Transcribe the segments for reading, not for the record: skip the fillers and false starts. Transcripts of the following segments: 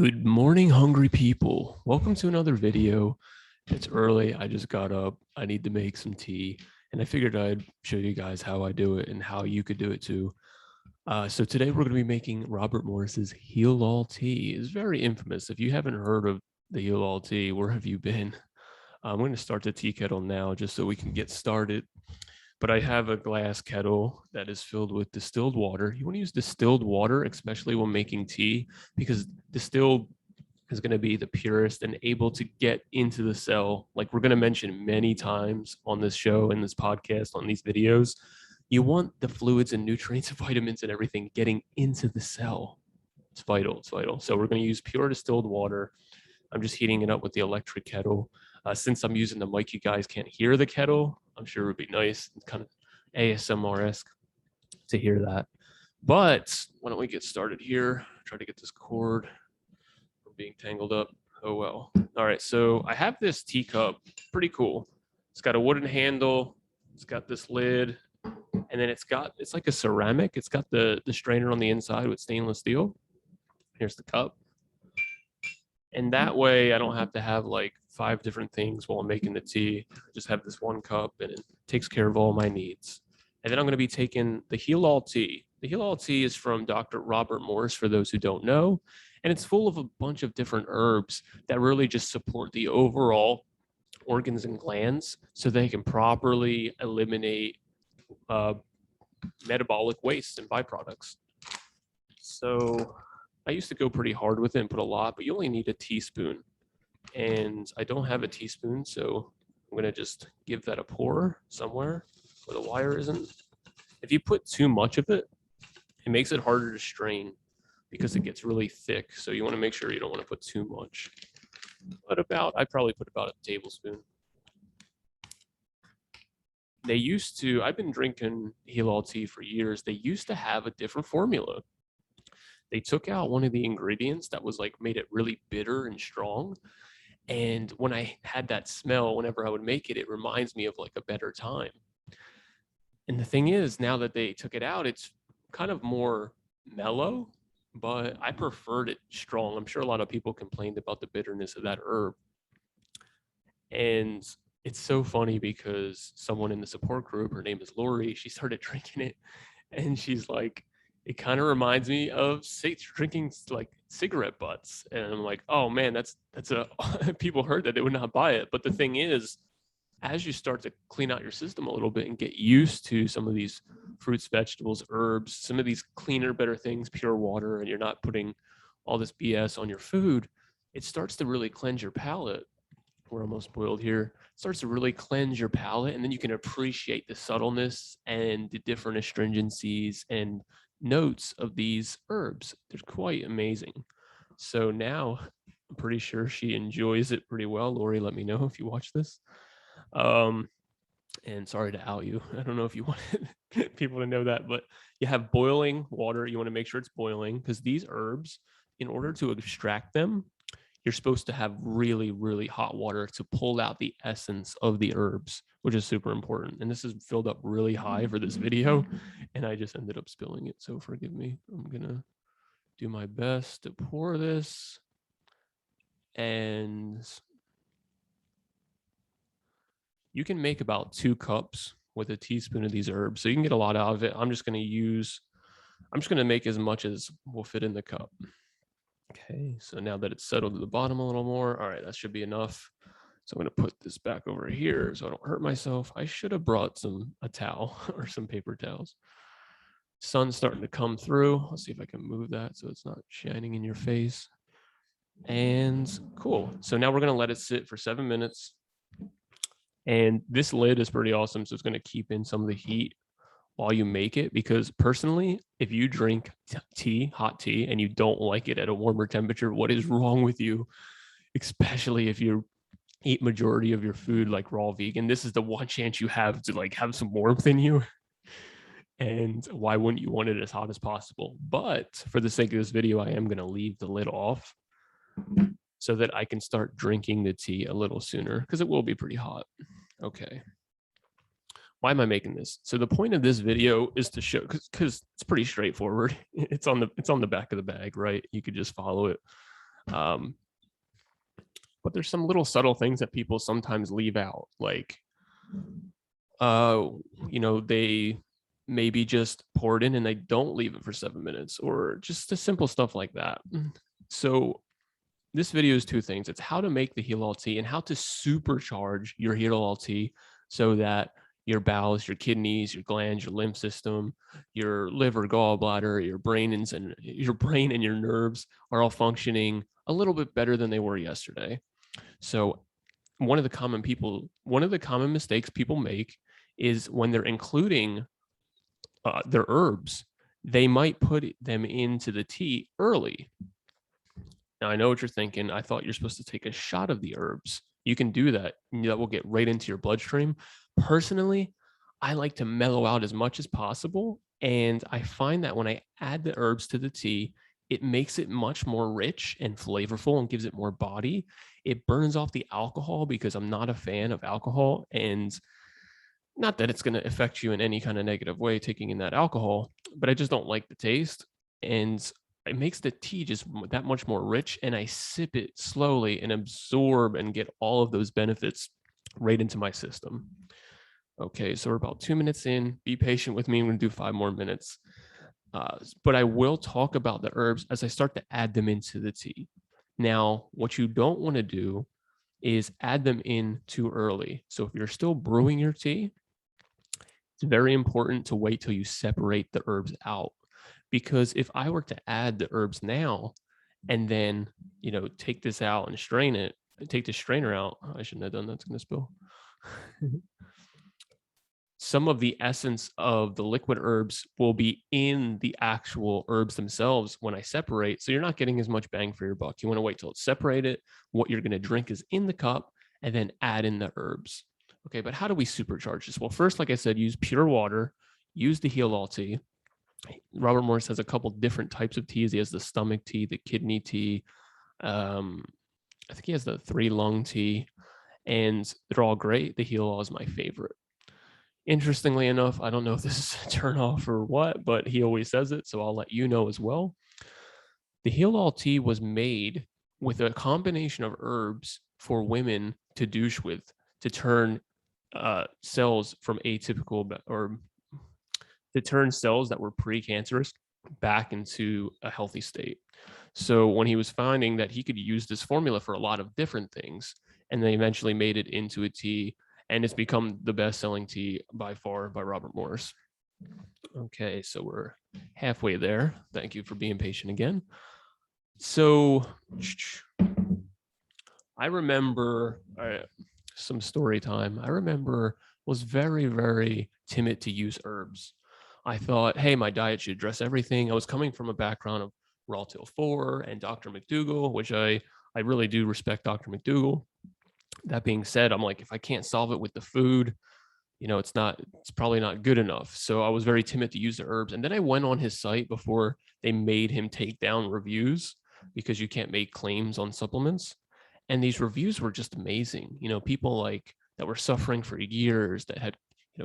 Good morning, hungry people. Welcome to another video. It's early. I just got up. I need to make some tea, and I figured I'd show you guys how I do it and how you could do it too. So today we're going to be making Robert Morris's Heal All Tea. It's very infamous. If you haven't heard of the Heal All Tea, where have you been? I'm going to start the tea kettle now just so we can get started. But I have a glass kettle that is filled with distilled water. You want to use distilled water, especially when making tea, because distilled is going to be the purest and able to get into the cell. Like we're going to mention many times on this show, in this podcast, on these videos, you want the fluids and nutrients and vitamins and everything getting into the cell. It's vital. It's vital. So we're going to use pure distilled water. I'm just heating it up with the electric kettle. Since I'm using the mic, you guys can't hear the kettle. I'm sure it would be nice, kind of ASMR-esque to hear that. But why don't we get started here? Try to get this cord from being tangled up. Oh well. All right, so I have this teacup, pretty cool. It's got a wooden handle. It's got this lid, and then it's like a ceramic. It's got the strainer on the inside with stainless steel. Here's the cup. And that way I don't have to have like 5 different things while I'm making the tea. I just have this one cup and it takes care of all my needs. And then I'm going to be taking the Heal All Tea. The Heal All Tea is from Dr. Robert Morris, for those who don't know. And it's full of a bunch of different herbs that really just support the overall organs and glands so they can properly eliminate metabolic waste and byproducts. So I used to go pretty hard with it and put a lot, but you only need a teaspoon. And I don't have a teaspoon, so I'm going to just give that a pour somewhere where the wire isn't. If you put too much of it, it makes it harder to strain because it gets really thick. So you want to make sure you don't want to put too much. But I'd probably put about a tablespoon. I've been drinking Heal All Tea for years. They used to have a different formula. They took out one of the ingredients that was like made it really bitter and strong. And when I had that smell, whenever I would make it, it reminds me of like a better time. And the thing is, now that they took it out, it's kind of more mellow, but I preferred it strong. I'm sure a lot of people complained about the bitterness of that herb. And it's so funny because someone in the support group, her name is Lori, she started drinking it and she's like, it kind of reminds me of drinking like cigarette butts. And I'm like, oh man, that's people heard that they would not buy it. But the thing is, as you start to clean out your system a little bit and get used to some of these fruits, vegetables, herbs, some of these cleaner, better things, pure water, and you're not putting all this BS on your food, it starts to really cleanse your palate. We're almost boiled here. It starts to really cleanse your palate, and then you can appreciate the subtleness and the different astringencies and notes of these herbs. They're quite amazing. So now I'm pretty sure she enjoys it pretty well. Lori, let me know if you watch this. And sorry to out you. I don't know if you want people to know that, but you have boiling water. You want to make sure it's boiling because these herbs, in order to extract them, you're supposed to have really, really hot water to pull out the essence of the herbs, which is super important. And this is filled up really high for this video, and I just ended up spilling it. So forgive me. I'm going to do my best to pour this. And you can make about 2 cups with a teaspoon of these herbs. So you can get a lot out of it. I'm just going to make as much as will fit in the cup. Okay, so now that it's settled to the bottom a little more, all right, that should be enough. So I'm going to put this back over here so I don't hurt myself. I should have brought a towel or some paper towels. Sun's starting to come through. Let's see if I can move that so it's not shining in your face. And cool. So now we're going to let it sit for 7 minutes. And this lid is pretty awesome. So it's going to keep in some of the heat while you make it, because personally, if you drink hot tea, and you don't like it at a warmer temperature, what is wrong with you? Especially if you eat majority of your food like raw vegan, this is the one chance you have to like have some warmth in you. And why wouldn't you want it as hot as possible? But for the sake of this video, I am going to leave the lid off so that I can start drinking the tea a little sooner, because it will be pretty hot. Okay. Why am I making this? So the point of this video is to show, because it's pretty straightforward. It's on the back of the bag, right? You could just follow it. Um, but there's some little subtle things that people sometimes leave out, like, uh, they maybe just pour it in and they don't leave it for 7 minutes, or just the simple stuff like that. So this video is two things. It's how to make the heal all tea and how to supercharge your heal all tea so that your bowels, your kidneys, your glands, your lymph system, your liver, gallbladder, your brain and your nerves are all functioning a little bit better than they were yesterday. So one of the common mistakes people make is when they're including their herbs, they might put them into the tea early. Now, I know what you're thinking. I thought you're supposed to take a shot of the herbs. You can do that. That will get right into your bloodstream. Personally, I like to mellow out as much as possible. And I find that when I add the herbs to the tea, it makes it much more rich and flavorful and gives it more body. It burns off the alcohol because I'm not a fan of alcohol. And not that it's going to affect you in any kind of negative way taking in that alcohol, but I just don't like the taste. And it makes the tea just that much more rich. And I sip it slowly and absorb and get all of those benefits right into my system. Okay, so we're about 2 minutes in. Be patient with me. I'm going to do 5 more minutes. But I will talk about the herbs as I start to add them into the tea. Now, what you don't want to do is add them in too early. So if you're still brewing your tea, it's very important to wait till you separate the herbs out. Because if I were to add the herbs now and then, take this out and strain it, take the strainer out, I shouldn't have done that, it's going to spill. Some of the essence of the liquid herbs will be in the actual herbs themselves when I separate. So you're not getting as much bang for your buck. You want to wait till it's separated. What you're going to drink is in the cup and then add in the herbs. Okay, but how do we supercharge this? Well, first, like I said, use pure water, use the heal all tea. Robert Morris has a couple different types of teas. He has the stomach tea, the kidney tea. I think he has the 3-lung tea, and they're all great. The heal all is my favorite. Interestingly enough, I don't know if this is a turn off or what, but he always says it, so I'll let you know as well. The heal all tea was made with a combination of herbs for women to douche with to turn cells from atypical or to turn cells that were precancerous back into a healthy state. So when he was finding that he could use this formula for a lot of different things, and they eventually made it into a tea, and it's become the best-selling tea by far by Robert Morris. Okay, so we're halfway there. Thank you for being patient again. So I remember some story time. I remember was very, very timid to use herbs. I thought, hey, my diet should address everything. I was coming from a background of Raw Till 4 and Dr. McDougall, which I really do respect Dr. McDougall. That being said, I'm like, if I can't solve it with the food, it's probably not good enough. So I was very timid to use the herbs. And then I went on his site before they made him take down reviews because you can't make claims on supplements. And these reviews were just amazing. People like that were suffering for years, that had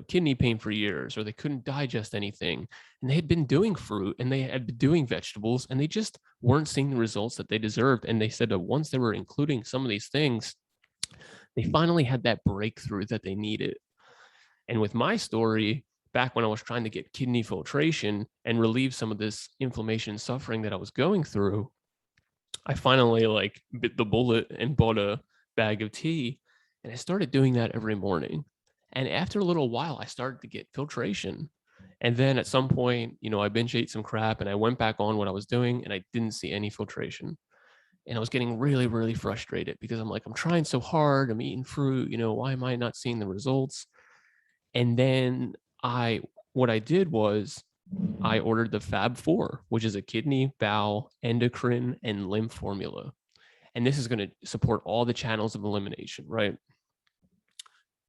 kidney pain for years, or they couldn't digest anything, and they had been doing fruit and they had been doing vegetables, and they just weren't seeing the results that they deserved. And they said that once they were including some of these things, they finally had that breakthrough that they needed. And with my story, back when I was trying to get kidney filtration and relieve some of this inflammation and suffering that I was going through, I finally bit the bullet and bought a bag of tea, and I started doing that every morning. And after a little while, I started to get filtration. And then at some point, I binge ate some crap and I went back on what I was doing and I didn't see any filtration. And I was getting really, really frustrated because I'm like, I'm trying so hard. I'm eating fruit. Why am I not seeing the results? And then what I did was I ordered the Fab 4, which is a kidney, bowel, endocrine, and lymph formula. And this is going to support all the channels of elimination, right?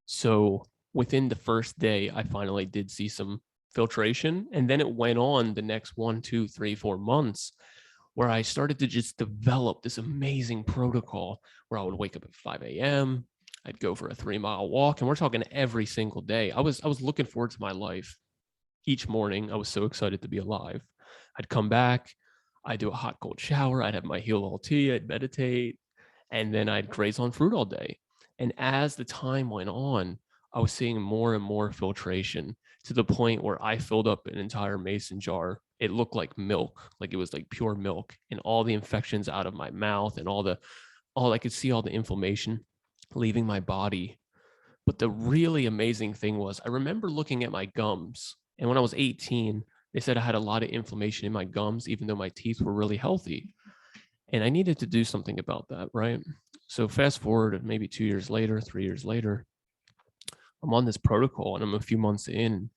So within the first day, I finally did see some filtration. And then it went on the next 1, 2, 3, 4 months where I started to just develop this amazing protocol where I would wake up at 5 a.m. I'd go for a 3-mile walk, and we're talking every single day. I was looking forward to my life each morning. I was so excited to be alive. I'd come back. I'd do a hot cold shower, I'd have my heel all tea, I'd meditate, and then I'd graze on fruit all day. And as the time went on, I was seeing more and more filtration to the point where I filled up an entire mason jar. It looked like milk, like it was like pure milk, and all the infections out of my mouth and all I could see all the inflammation leaving my body. But the really amazing thing was I remember looking at my gums, and when I was 18, they said I had a lot of inflammation in my gums, even though my teeth were really healthy. And I needed to do something about that, right? So fast forward maybe 2 years later, 3 years later, I'm on this protocol and I'm a few months in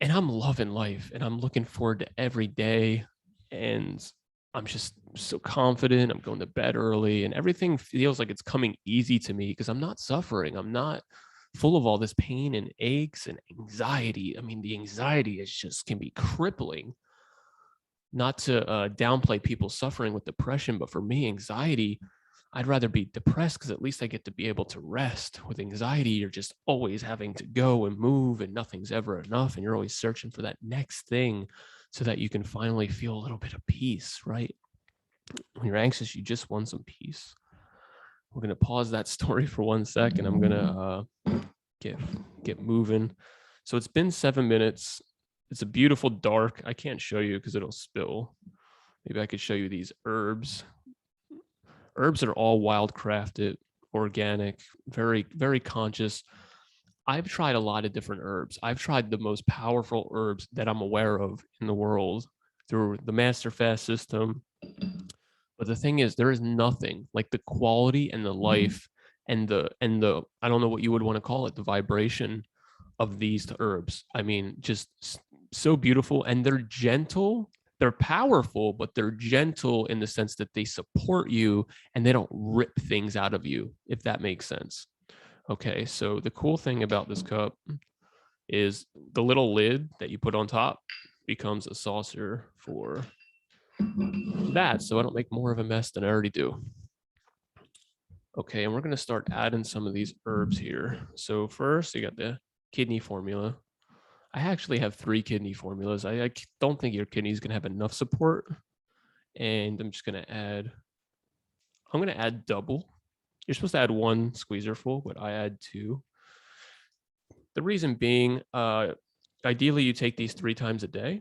and I'm loving life and I'm looking forward to every day. And I'm just so confident. I'm going to bed early and everything feels like it's coming easy to me because I'm not suffering. I'm not full of all this pain and aches and anxiety. I mean, the anxiety is just can be crippling. Not to downplay people suffering with depression, but for me, anxiety, I'd rather be depressed because at least I get to be able to rest. With anxiety, you're just always having to go and move, and nothing's ever enough. And you're always searching for that next thing so that you can finally feel a little bit of peace, right? When you're anxious, you just want some peace. We're going to pause that story for 1 second. I'm going to get moving. So it's been 7 minutes. It's a beautiful dark. I can't show you because it'll spill. Maybe I could show you these herbs. Herbs are all wild crafted, organic, very, very conscious. I've tried a lot of different herbs. I've tried the most powerful herbs that I'm aware of in the world through the Master Fast system. But the thing is, there is nothing like the quality and the life and the I don't know what you would want to call it, the vibration of these herbs. I mean, just so beautiful, and they're gentle. They're powerful, but they're gentle in the sense that they support you and they don't rip things out of you, if that makes sense. Okay, so the cool thing about this cup is the little lid that you put on top becomes a saucer for that, so I don't make more of a mess than I already do. Okay, and we're going to start adding some of these herbs here. So first, you got the kidney formula. I actually have 3 kidney formulas. I don't think your kidney is going to have enough support. And I'm just going to add, I'm going to add double. You're supposed to add 1 squeezer full, but I add 2. The reason being, ideally you take these 3 times a day,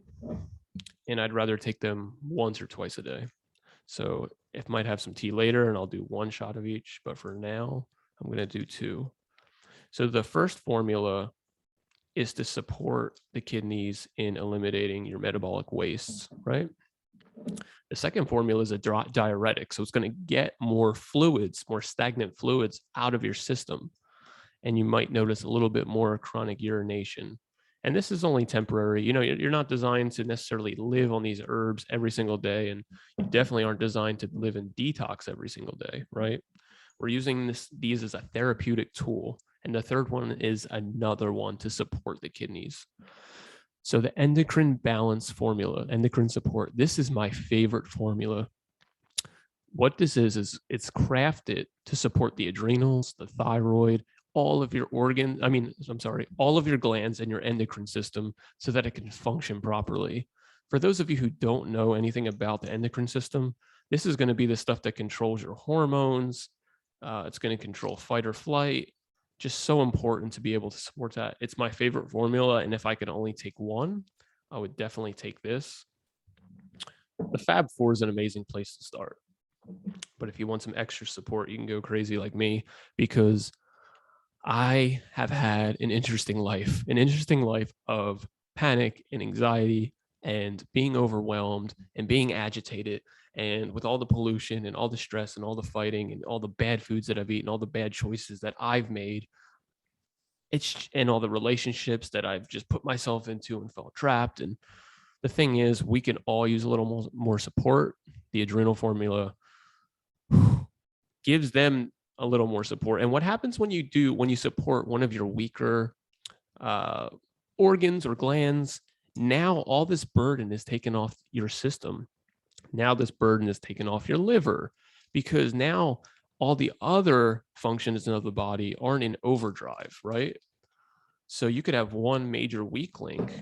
and I'd rather take them once or twice a day. So it might have some tea later and I'll do 1 shot of each, but for now, I'm going to do 2. So the first formula is to support the kidneys in eliminating your metabolic wastes, right? The second formula is a diuretic. So it's going to get more fluids, more stagnant fluids out of your system. And you might notice a little bit more chronic urination. And this is only temporary. You know, you're not designed to necessarily live on these herbs every single day. And you definitely aren't designed to live in detox every single day, right? We're using these as a therapeutic tool. And the third one is another one to support the kidneys. So the endocrine balance formula, endocrine support, this is my favorite formula. What this is it's crafted to support the adrenals, the thyroid, all of your organs, all of your glands and your endocrine system so that it can function properly. For those of you who don't know anything about the endocrine system, this is going to be the stuff that controls your hormones. It's going to control fight or flight. Just so important to be able to support that. It's my favorite formula. And if I could only take one, I would definitely take this. The Fab Four is an amazing place to start. But if you want some extra support, you can go crazy like me, because I have had an interesting life of panic and anxiety and being overwhelmed and being agitated. And with all the pollution and all the stress and all the fighting and all the bad foods that I've eaten, all the bad choices that I've made, and all the relationships that I've just put myself into and felt trapped. And the thing is, we can all use a little more support. The adrenal formula gives them a little more support. And what happens when you support one of your weaker organs or glands? Now all this burden is taken off your system. Now this burden is taken off your liver, because now all the other functions of the body aren't in overdrive, right? So you could have one major weak link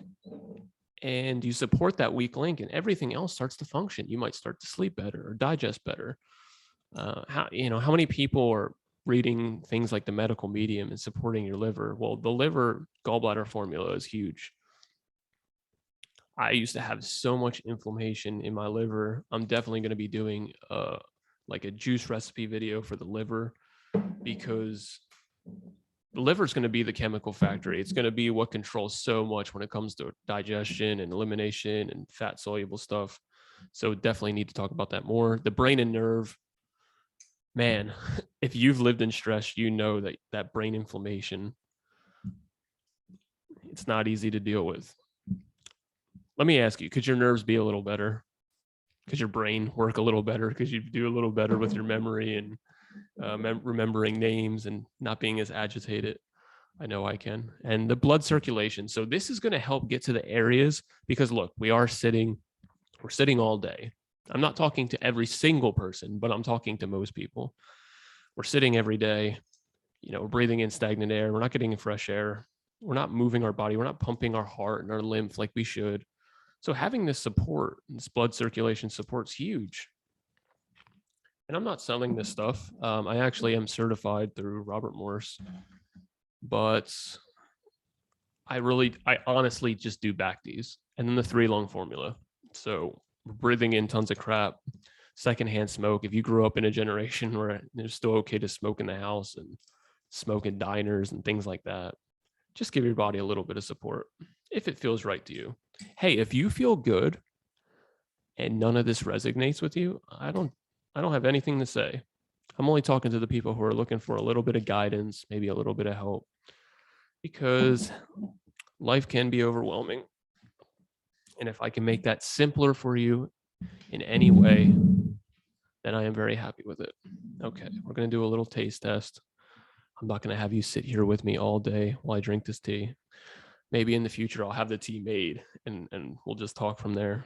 and you support that weak link, and everything else starts to function. You might start to sleep better or digest better. How many people are reading things like the medical medium and supporting your liver? Well, the liver gallbladder formula is huge. I used to have so much inflammation in my liver. I'm definitely going to be doing like a juice recipe video for the liver, because the liver is going to be the chemical factory. It's going to be what controls so much when it comes to digestion and elimination and fat soluble stuff. So definitely need to talk about that more. The brain and nerve, man, if you've lived in stress, you know that brain inflammation, it's not easy to deal with. Let me ask you, could your nerves be a little better? Could your brain work a little better? Could you do a little better with your memory and remembering names and not being as agitated? I know I can. And the blood circulation. So this is going to help get to the areas, because look, we're sitting all day. I'm not talking to every single person, but I'm talking to most people. We're sitting every day, we're breathing in stagnant air. We're not getting fresh air. We're not moving our body. We're not pumping our heart and our lymph like we should. So having this support, this blood circulation support's huge. And I'm not selling this stuff. I actually am certified through Robert Morse, but I honestly just do back these. And then the 3 lung formula. So we're breathing in tons of crap, secondhand smoke. If you grew up in a generation where it's still okay to smoke in the house and smoke in diners and things like that, just give your body a little bit of support if it feels right to you. Hey, if you feel good and none of this resonates with you, I don't have anything to say. I'm only talking to the people who are looking for a little bit of guidance, maybe a little bit of help, because life can be overwhelming. And if I can make that simpler for you in any way, then I am very happy with it. Okay, we're going to do a little taste test. I'm not going to have you sit here with me all day while I drink this tea. Maybe in the future, I'll have the tea made and we'll just talk from there.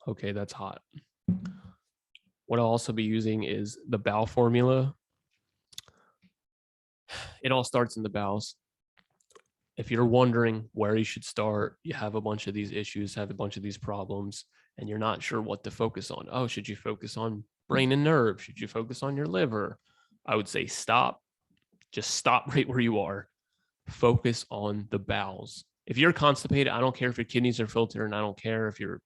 Okay, that's hot. What I'll also be using is the bowel formula. It all starts in the bowels. If you're wondering where you should start, you have a bunch of these issues, have a bunch of these problems, and you're not sure what to focus on. Oh, should you focus on brain and nerve? Should you focus on your liver? I would say stop. Just stop right where you are. Focus on the bowels. If you're constipated, I don't care if your kidneys are filtered, and I don't care if your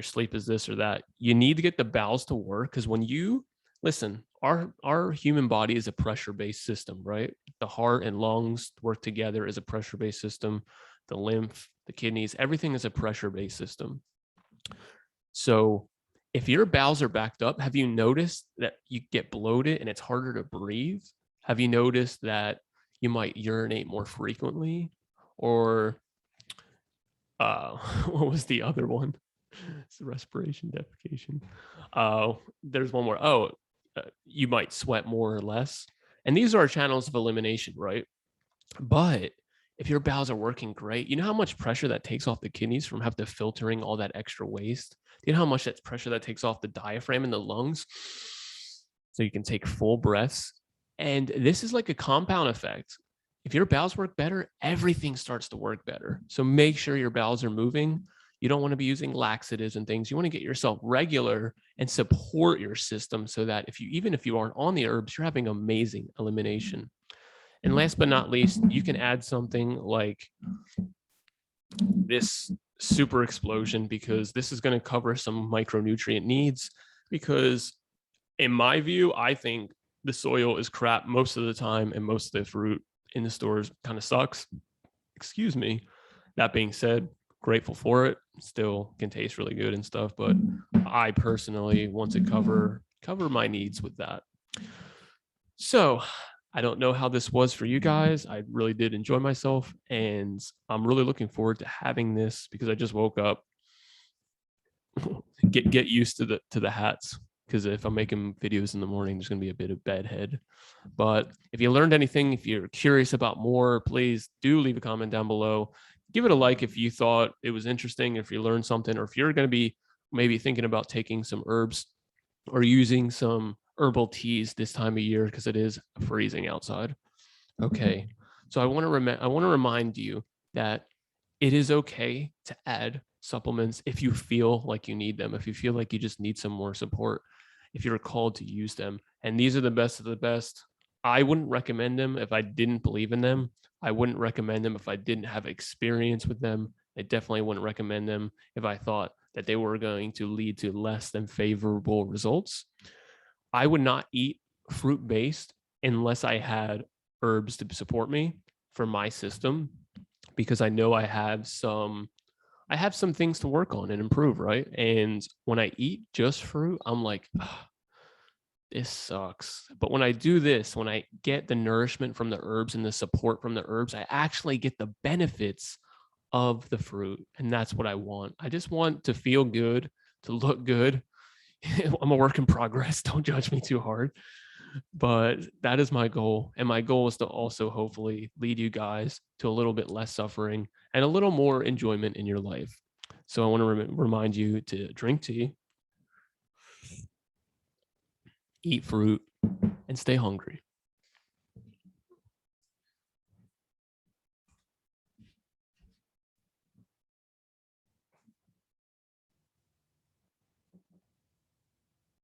sleep is this or that. You need to get the bowels to work, because when you listen, our human body is a pressure-based system, right? The heart and lungs work together as a pressure-based system. The lymph, the kidneys, everything is a pressure-based system. So if your bowels are backed up, have you noticed that you get bloated and it's harder to breathe? Have you noticed that you might urinate more frequently? Or what was the other one? It's respiration, defecation. There's one more. You might sweat more or less. And these are our channels of elimination, right? But if your bowels are working great, you know how much pressure that takes off the kidneys from having to filtering all that extra waste? Do you know how much that pressure that takes off the diaphragm in the lungs? So you can take full breaths. And this is like a compound effect. If your bowels work better, everything starts to work better. So make sure your bowels are moving. You don't want to be using laxatives and things. You want to get yourself regular and support your system so that even if you aren't on the herbs, you're having amazing elimination. And last but not least, you can add something like this super explosion, because this is going to cover some micronutrient needs. Because in my view, I think the soil is crap most of the time, and most of the fruit in the stores kind of sucks. Excuse me. That being said, grateful for it. Still can taste really good and stuff, but I personally want to cover my needs with that. So I don't know how this was for you guys. I really did enjoy myself, and I'm really looking forward to having this, because I just woke up. Get used to the hats, because if I'm making videos in the morning, there's going to be a bit of bedhead. But if you learned anything, if you're curious about more, please do leave a comment down below. Give it a like if you thought it was interesting, if you learned something, or if you're going to be maybe thinking about taking some herbs or using some herbal teas this time of year, because it is freezing outside. Okay. So I want to remind you that it is okay to add supplements if you feel like you need them, if you feel like you just need some more support, if you're called to use them. And these are the best of the best. I wouldn't recommend them if I didn't believe in them. I wouldn't recommend them if I didn't have experience with them. I definitely wouldn't recommend them if I thought that they were going to lead to less than favorable results. I would not eat fruit based unless I had herbs to support me for my system, because I know I have some things to work on and improve, right? And when I eat just fruit, I'm like, "Ugh, this sucks." But when I do this, when I get the nourishment from the herbs and the support from the herbs, I actually get the benefits of the fruit. And that's what I want. I just want to feel good, to look good. I'm a work in progress. Don't judge me too hard. But that is my goal. And my goal is to also hopefully lead you guys to a little bit less suffering and a little more enjoyment in your life. So I want to remind you to drink tea, eat fruit, and stay hungry.